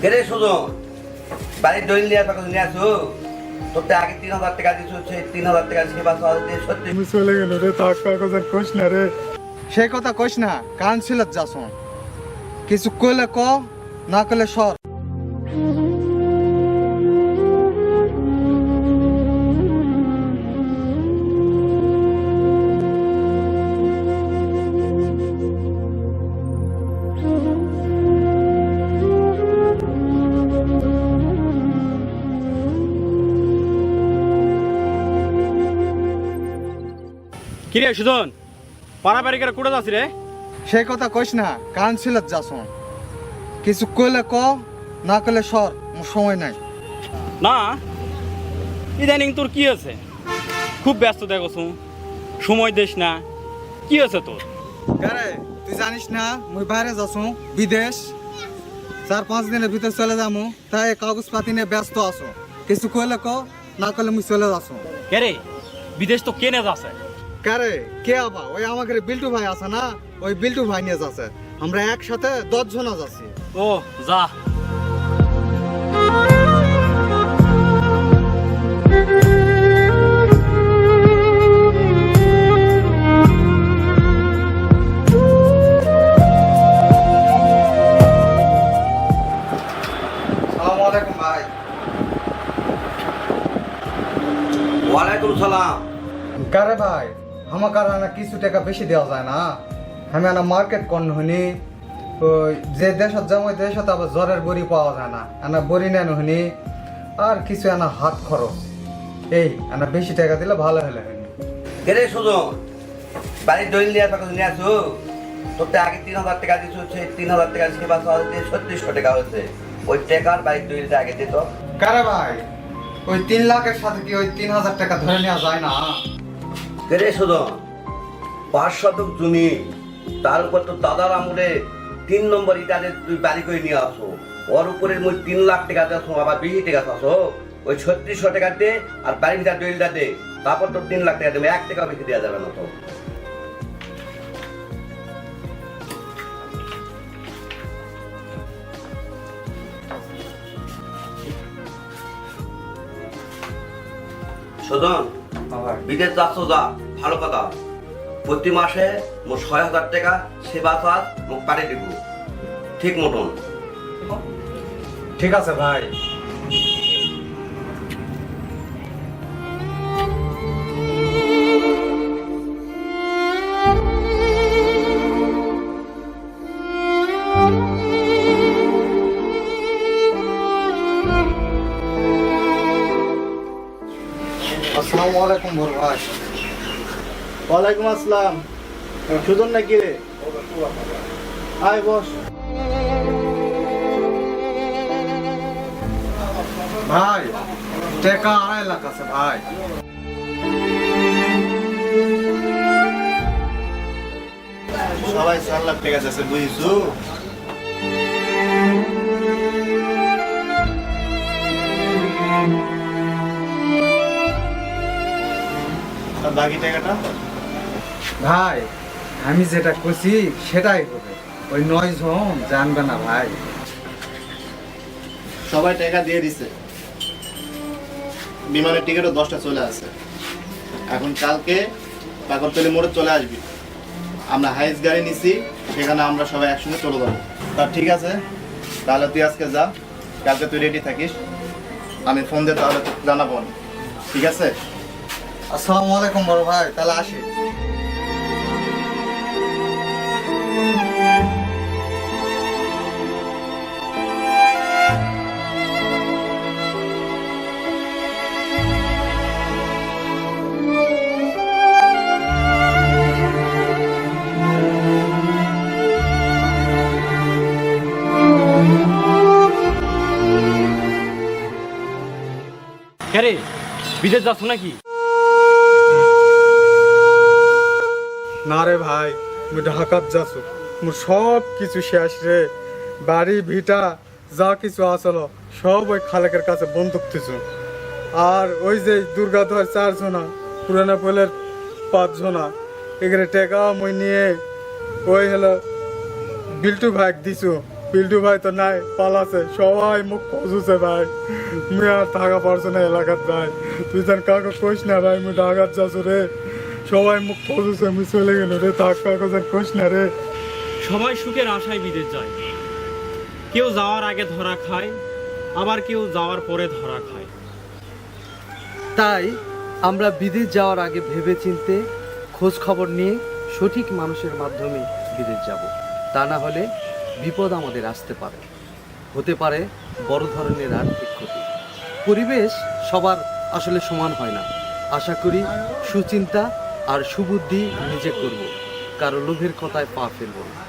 কেরে সুজন বাড়ির দলিল নিয়ে টাকা নিয়ে আসো। তোর তো আগে 3,000 টাকা দিছো, সেই 3,000 টাকা সেবা সহজ দিয়ে সত্যি তুমি চলে গেল রে, থাক কাগজ আর কইস না রে। সে কথা কইস না, কান ছিলত যাসন। কিছু কইলে ক, না কইলে সর। কিরে সুজন, পাড়াপাড়ি করে কুড়ে যাচ্ছি রে। সে কথা কইস না, কান ছিলত যাসন। কিছু কইলে ক, না কইলে সর, মোর সময় নাই। না ইদানিং তোর কি আছে? খুব ব্যস্ত দেখছো, সময় দিস না। কি আছে তোর? আরে তুই জানিস না মুই বাইরে যাসু, বিদেশ। 4-5 দিনের ভিতর চলে যামু, তাই কাগজপাতি নিয়ে ব্যস্ত আছো। কিছু কইলে ক, না কইলে মুই চলে যাসু। কে রে, বিদেশ তো কেনে যাচ্ছে? কারে কে আবা? ওই আমাদের বিল্টু ভাই আছে না, ওই বিল্টু ভাই নিয়ে যাচ্ছে। আমরা একসাথে 10 জন যাচ্ছি। ও যা। আসসালামু আলাইকুম ভাই। ওয়ালাইকুম সালাম। কারে ভাই, আমাকে আর কিছু টাকা বেশি দেওয়া যায় না? আমি আনা মার্কেট কর্ন হইনি। ওই যে দেশত যাম ওই দেশত আবার জ্বরের বড়ি পাওয়া যায় না, আনা বড়ি নেন হইনি। আর কিছু আনা হাত খরচ, এই আনা বেশি টাকা দিলে ভালো হলে হইনি। কেরে সুজন বাড়ির দলিল নিয়ে টাকা নিয়ে আসো। তোর তো আগে 3,000 টাকা দিছো, সেই 3,000 টাকা সেবা সহজ দিয়ে 3600 টাকা হয়েছে। ওই টাকার বাড়ির দলিলটা আগে দিত। কারে ভাই, ওই 3 লাখের সাথে কি ওই 3,000 টাকা ধরে নেওয়া যায় না? কেরে সুজন 5 শতক জমি, তার উপর তো দাদার আমলে 3 নম্বর ইটারে তুই বাড়ি করে নিয়ে আসো। ওর উপরে মই 3 লাখ টাকা দেছো, আবার বেশি টাকা চাষো। ওই 3600 টাকা দে আর বাড়ির ভিতর দলিলটা দে, তারপর তো 3 লাখ টাকা দেবে। 1 টাকা বেশি দেওয়া যাবে না তো। সুজন বিদেশ যাচ্ছ যা, ভালো কথা। প্রতি মাসে মোট 6,000 টাকা সেবা চার্জ মোক পাঠিয়ে দিব ঠিক মতন। ঠিক আছে ভাই। আসসালামু আলাইকুম বড় ভাই। ওয়ালাইকুম আসসালাম। সুজন নাকি রে? আয় বস। ভাই টাকা 2.5 লাখ আছে ভাই। সবাই 4 লাখ টাকা আছে বুঝিছু? আর বাকি টাকাটা? ভাই আমি যেটা কইছি সেটাই হবে। ওই 9 জন জানবে না ভাই। সবাই টাকা দিয়ে দিছে। বিমানের টিকিটও 10টা চলে আসে। এখন কালকে পাকরতলি মোড়ে চলে আসবি। আমরা হাইস গাড়ি নিছি, সেখানে আমরা সবাই একসঙ্গে চলে যাবো। তা ঠিক আছে, তাহলে তুই আজকে যা, কালকে তুই রেডি থাকিস। আমি ফোন দিয়ে তাহলে তোকে জানাবো। ঠিক আছে? আসসালামু আলাইকুম বড় ভাই, তাহলে আসি। কে রে, বিদেশ যাচ্ছ নাকি? না রে ভাই, আমি ঢাকাত যাচ্ছি। মোর সব কিছু শেষ রে। বাড়ি ভিটা যা কিছু আসলো সব ওই খালেকের কাছে বন্দুক দিছো। আর ওই যে দুর্গাধর 4 জনা, পুরানা পোলের 5 জনা, এখানে টাকা মই নিয়ে ওই হলো বিল্টু ভাই দিছো। পিল্টু ভাই তো নাই, পালাছে, সবাই মুখ খোঁজুছে ভাই। মুই আর থাকা পারছো না এলাকার ভাই, তুই যেন কাউকে কইস না ভাই, মুই ঢাকাত যাচ্ছ রে, সবাই মুখ খোঁজুছে, মুই চলে গেল রে, থাক কাউকে যেন কইস না রে। সবাই সুখের আশায় বিদেশ যায়, কেউ যাওয়ার আগে ধরা খায়, আবার কেউ যাওয়ার পরে ধরা খায়। তাই আমরা বিদেশ যাওয়ার আগে ভেবেচিন্তে খোঁজ খবর নিয়ে সঠিক মানুষের মাধ্যমে বিদেশ যাব। তা না হলে বিপদ আমাদের আসতে পারে, হতে পারে বড় ধরনের আর্থিক ক্ষতি। পরিবেশ সবার আসলে সমান হয় না। আশা করি সুচিন্তা আর সুবুদ্ধি নিজে করব, কারো লোভের কথায় পা ফেলব না।